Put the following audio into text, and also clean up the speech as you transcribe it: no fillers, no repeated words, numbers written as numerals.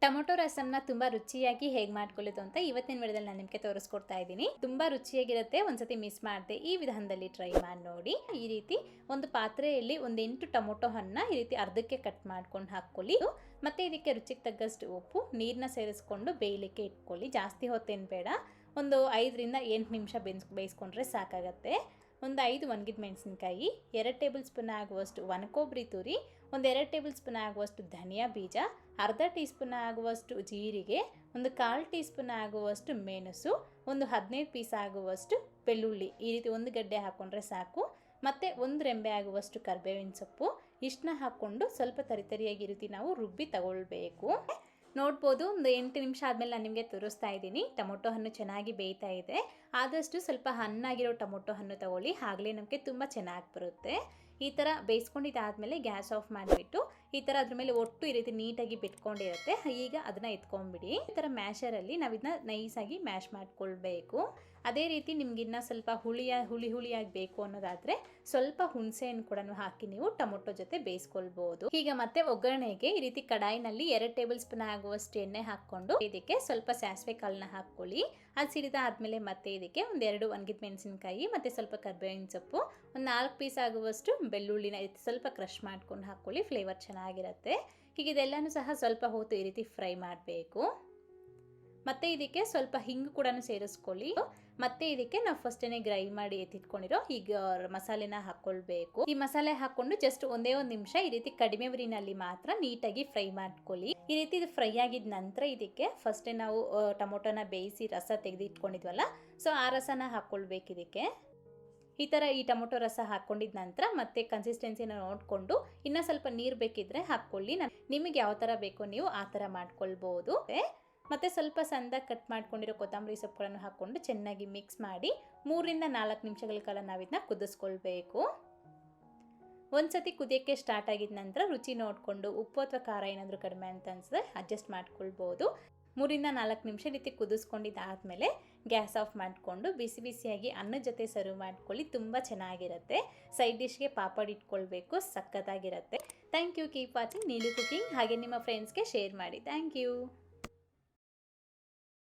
Tomato ರಸಮ್ನ ತುಂಬ ರುಚಿಯಾಗಿ ಹೇಗೆ ಮಾಡ್ಕೊಳ್ಳೋದು ಅಂತ ಇವತ್ತಿನ ವಿಡಿಯೋದಲ್ಲಿ ನಾನು ನಿಮಗೆ ತೋರಿಸ್ಕೊಡ್ತಾ ಇದ್ದೀನಿ. ತುಂಬ ರುಚಿಯಾಗಿರುತ್ತೆ. ಒಂದ್ಸತಿ ಮಿಸ್ ಮಾಡದೆ ಈ ವಿಧಾನದಲ್ಲಿ ಟ್ರೈ ಮಾಡಿ ನೋಡಿ. ಈ ರೀತಿ ಒಂದು ಪಾತ್ರೆಯಲ್ಲಿ ಒಂದು 8 ಟೊಮೊಟೊ ಹಣ್ಣನ್ನ ಈ ರೀತಿ ಅರ್ಧಕ್ಕೆ ಕಟ್ ಮಾಡ್ಕೊಂಡು ಹಾಕ್ಕೊಳ್ಳಿ. ಮತ್ತೆ ಇದಕ್ಕೆ ರುಚಿಗೆ ತగ్గಷ್ಟು ಉಪ್ಪು, ನೀರನ್ನ ಸೇರಿಸ್ಕೊಂಡು ಬೇಯಲಿಕ್ಕೆ ಇಟ್ಕೊಳ್ಳಿ. ಜಾಸ್ತಿ ಹೊತ್ತೇನು ಬೇಡ, ಒಂದು 5 ರಿಂದ 8 ನಿಮಿಷ ಬೇಯಿಸ್ಕೊಂಡ್ರೆ ಸಾಕಾಗತ್ತೆ. ಒಂದು 5 ಒಣಗಿದ ಮೆಣಸಿನಕಾಯಿ, 2 ಟೇಬಲ್ ಸ್ಪೂನ್ ಆಗುವಷ್ಟು ಒಣಕೊಬ್ಬರಿ ತುರಿ, ಒಂದು 2 ಟೇಬಲ್ ಸ್ಪೂನ್ ಆಗುವಷ್ಟು ಧನಿಯಾ ಬೀಜ, ಅರ್ಧ ಟೀ ಸ್ಪೂನ್ ಆಗುವಷ್ಟು ಜೀರಿಗೆ, ಒಂದು 1/4 ಟೀ ಸ್ಪೂನ್ ಆಗುವಷ್ಟು ಮೆಣಸು, ಒಂದು 15 ಪೀಸ್ ಆಗುವಷ್ಟು ಬೆಳ್ಳುಳ್ಳಿ, ಈ ರೀತಿ ಒಂದು ಗಡ್ಡೆ ಹಾಕ್ಕೊಂಡ್ರೆ ಸಾಕು. ಮತ್ತು 1 ರೆಂಬೆ ಆಗುವಷ್ಟು ಕರಿಬೇವಿನ ಸೊಪ್ಪು, ಇಷ್ಟನ್ನ ಹಾಕ್ಕೊಂಡು ಸ್ವಲ್ಪ ತರಿತರಿಯಾಗಿ ಈ ರೀತಿ ನಾವು ರುಬ್ಬಿ ತಗೊಳ್ಬೇಕು. ನೋಡ್ಬೋದು, ಒಂದು 8 ನಿಮಿಷ ಆದಮೇಲೆ ನಾನು ನಿಮಗೆ ತೋರಿಸ್ತಾ ಇದ್ದೀನಿ. ಟೊಮೊಟೊ ಹಣ್ಣು ಚೆನ್ನಾಗಿ ಬೇಯ್ತಾ ಇದೆ. ಆದಷ್ಟು ಸ್ವಲ್ಪ ಹಣ್ಣಾಗಿರೋ ಟೊಮೊಟೊ ಹಣ್ಣು ತಗೊಳ್ಳಿ, ಆಗಲೇ ನಮಗೆ ತುಂಬ ಚೆನ್ನಾಗಿ ಬರುತ್ತೆ. ಈ ಥರ ಬೇಯಿಸ್ಕೊಂಡಿದ್ದಾದಮೇಲೆ ಗ್ಯಾಸ್ ಆಫ್ ಮಾಡಿಬಿಟ್ಟು ಈ ಥರ ಅದ್ರ ಮೇಲೆ ಒಟ್ಟು ಈ ರೀತಿ ನೀಟಾಗಿ ಬಿಟ್ಕೊಂಡಿರುತ್ತೆ. ಈಗ ಅದನ್ನು ಎತ್ಕೊಂಡ್ಬಿಡಿ. ಈ ಥರ ಮ್ಯಾಶರಲ್ಲಿ ನಾವು ಇದನ್ನ ನೈಸಾಗಿ ಮ್ಯಾಶ್ ಮಾಡ್ಕೊಳ್ಬೇಕು. ಅದೇ ರೀತಿ ನಿಮ್ಗೆ ಇನ್ನೂ ಸ್ವಲ್ಪ ಹುಳಿಯಾಗಿ ಬೇಕು ಅನ್ನೋದಾದರೆ ಸ್ವಲ್ಪ ಹುಣಸೆಹಣ್ಣು ಕೂಡ ಹಾಕಿ ನೀವು ಟೊಮೊಟೊ ಜೊತೆ ಬೇಯಿಸ್ಕೊಳ್ಬೋದು. ಈಗ ಮತ್ತೆ ಒಗ್ಗರಣೆಗೆ ಈ ರೀತಿ ಕಡಾಯಿನಲ್ಲಿ 2 ಟೇಬಲ್ ಸ್ಪೂನ್ ಆಗುವಷ್ಟು ಎಣ್ಣೆ ಹಾಕ್ಕೊಂಡು ಇದಕ್ಕೆ ಸ್ವಲ್ಪ ಸಾಸಿವೆ ಕಾಳನ್ನ ಹಾಕ್ಕೊಳ್ಳಿ. ಅದು ಸಿಡಿದಾದ್ಮೇಲೆ ಮತ್ತೆ ಇದಕ್ಕೆ ಒಂದು 2 ಒಣಗಿದ ಮೆಣಸಿನಕಾಯಿ ಮತ್ತು ಸ್ವಲ್ಪ ಕರಿಬೇವಿನ ಸೊಪ್ಪು, ಒಂದು 4 ಪೀಸ್ ಆಗುವಷ್ಟು ಬೆಳ್ಳುಳ್ಳಿನ ಸ್ವಲ್ಪ ಕ್ರಷ್ ಮಾಡ್ಕೊಂಡು ಹಾಕ್ಕೊಳ್ಳಿ. ಫ್ಲೇವರ್ ಚೆನ್ನಾಗಿರುತ್ತೆ. ಹೀಗೆ ಇದೆಲ್ಲನೂ ಸಹ ಸ್ವಲ್ಪ ಹೊತ್ತು ಈ ರೀತಿ ಫ್ರೈ ಮಾಡಬೇಕು. ಮತ್ತು ಇದಕ್ಕೆ ಸ್ವಲ್ಪ ಹಿಂಗು ಕೂಡ ಸೇರಿಸ್ಕೊಳ್ಳಿ. ಮತ್ತೆ ಇದಕ್ಕೆ ನಾವು ಫಸ್ಟೇ ಗ್ರೈಂಡ್ ಮಾಡಿ ಎತ್ತಿಟ್ಕೊಂಡಿರೋ ಈಗ ಮಸಾಲೆನ ಹಾಕ್ಕೊಳ್ಬೇಕು. ಈ ಮಸಾಲೆ ಹಾಕ್ಕೊಂಡು ಜಸ್ಟ್ ಒಂದೇ ಒಂದು ನಿಮಿಷ ಈ ರೀತಿ ಕಡಿಮೆ ಉರಿನಲ್ಲಿ ಮಾತ್ರ ನೀಟಾಗಿ ಫ್ರೈ ಮಾಡ್ಕೊಳ್ಳಿ. ಈ ರೀತಿ ಇದು ಫ್ರೈ ಆಗಿದ ನಂತರ ಇದಕ್ಕೆ ಫಸ್ಟೇ ನಾವು ಟೊಮೊಟೊನ ಬೇಯಿಸಿ ರಸ ತೆಗೆದು ಇಟ್ಕೊಂಡಿದ್ವಲ್ಲ, ಸೊ ಆ ರಸನ ಹಾಕ್ಕೊಳ್ಬೇಕು. ಇದಕ್ಕೆ ಈ ಥರ ಈ ಟೊಮೊಟೊ ರಸ ಹಾಕ್ಕೊಂಡಿದ ನಂತರ ಮತ್ತೆ ಕನ್ಸಿಸ್ಟೆನ್ಸಿನ ನೋಡಿಕೊಂಡು ಇನ್ನೂ ಸ್ವಲ್ಪ ನೀರು ಬೇಕಿದ್ರೆ ಹಾಕ್ಕೊಳ್ಳಿ. ನಿಮಗೆ ಯಾವ ಥರ ಬೇಕೋ ನೀವು ಆ ಥರ ಮಾಡ್ಕೊಳ್ಬೋದು. ಮತ್ತು ಸ್ವಲ್ಪ ಸಣ್ಣದಾಗಿ ಕಟ್ ಮಾಡ್ಕೊಂಡಿರೋ ಕೊತ್ತಂಬರಿ ಸೊಪ್ಪುಗಳನ್ನು ಹಾಕ್ಕೊಂಡು ಚೆನ್ನಾಗಿ ಮಿಕ್ಸ್ ಮಾಡಿ 3 ರಿಂದ 4 ನಿಮಿಷಗಳ ಕಾಲ ನಾವು ಇದನ್ನ ಕುದಿಸ್ಕೊಳ್ಬೇಕು. ಒಂದು ಸತಿ ಕುದಿಯೋಕ್ಕೆ ಸ್ಟಾರ್ಟ್ ಆಗಿದ ನಂತರ ರುಚಿ ನೋಡಿಕೊಂಡು ಉಪ್ಪು ಅಥವಾ ಖಾರ ಏನಾದರೂ ಕಡಿಮೆ ಅಂತ ಅನಿಸಿದ್ರೆ ಅಡ್ಜಸ್ಟ್ ಮಾಡ್ಕೊಳ್ಬೋದು. 3 ರಿಂದ 4 ನಿಮಿಷ ರೀತಿ ಕುದಿಸ್ಕೊಂಡಿದ್ದಾದಮೇಲೆ ಗ್ಯಾಸ್ ಆಫ್ ಮಾಡಿಕೊಂಡು ಬಿಸಿ ಬಿಸಿಯಾಗಿ ಅನ್ನದ ಜೊತೆ ಸರ್ವ್ ಮಾಡ್ಕೊಳ್ಳಿ. ತುಂಬ ಚೆನ್ನಾಗಿರುತ್ತೆ. ಸೈಡ್ ಡಿಶ್ಗೆ ಪಾಪಡ್ ಇಟ್ಕೊಳ್ಬೇಕು, ಸಖತ್ತಾಗಿರುತ್ತೆ. Thank you. Keep watching Neeli cooking. ಹಾಗೆ ನಿಮ್ಮ ಫ್ರೆಂಡ್ಸ್ಗೆ ಶೇರ್ ಮಾಡಿ. Thank you.